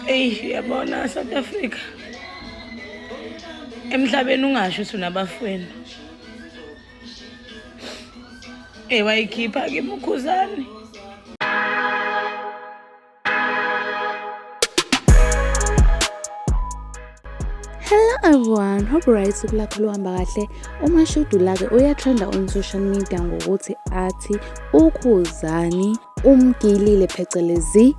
Eyi uyabona South Africa, emhlabeni ungasho ukuthi unabafweni. Wayikhipha-ke iMukhuzane. Hello everyone, hope usuku lakho luhamba kahle. Umashudu la-ke uyatrenda on social media ngokuthi athi ukhuzani umgilile phecelezi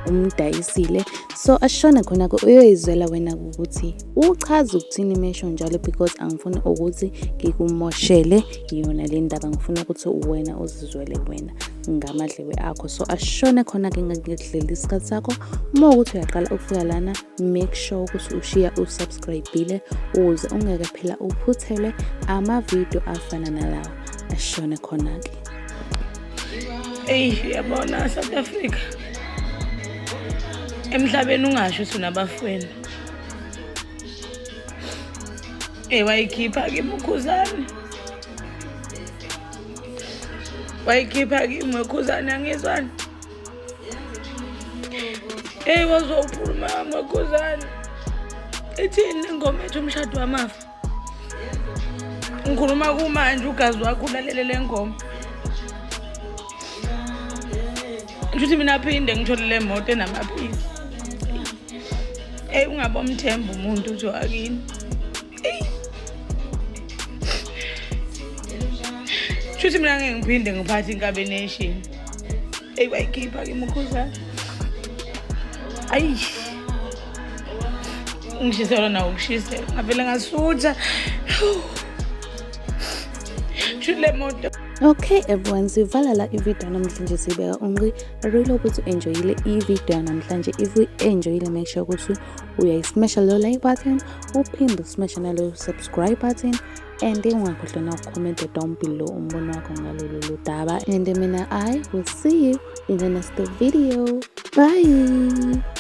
umdayisile. So ashone khona-ke uyoyizwela wena ukuthi uchaza ukuthini mesho njalo, because angifuni ukuthi ngikumoshele yona le ndaba, ngifuna ukuthi wena uzizwele wena ngamadlebe akho. So ashone khona-ke ngakudlela isikhathi sakho. Uma ukuthi uyaqala ukufika lana, make sure ukuthi ushiya usubscribe-ile ukuze ungeke phela uphuthelwe amavidiyo afana nalawo. Ashone khona-ke. Uyabona South Africa, emhlabeni ungasho ukuthi unabafweni. Wayikhipha-ke iMukhuzane. Wayikhipha-ke iMukhuzane, angizwani. Wazowuphuma iMukhuzane. Ithini ingoma ethi umshado wamafa? Ngikhuluma kumanje, ugazi wakho ulalele le ngoma. Ngithi mina phinde ngithole le moto enamaphisi. Ungabe umthemba umuntu uthi wakini. Ngithi mina ngeke ngiphinde ngiphathe inkabe nation. Wayikhipha-ke iMukhuzane. Ngishiselwa nawo ukushisela, ngavele ngasutha. Le moto. Okay everyone, sivala la ivideo namhlanje sibeka unqi. I really hope ukuthi enjoyile ivideo namhlanje. If you enjoyile, make sure ukuthi uyayismasha lo like button, uphinde usmasha nalo subscribe button, and ungakhohlwa na comment down below umbono wakho ngalolu daba. And mina I will see you in the next video. Bye.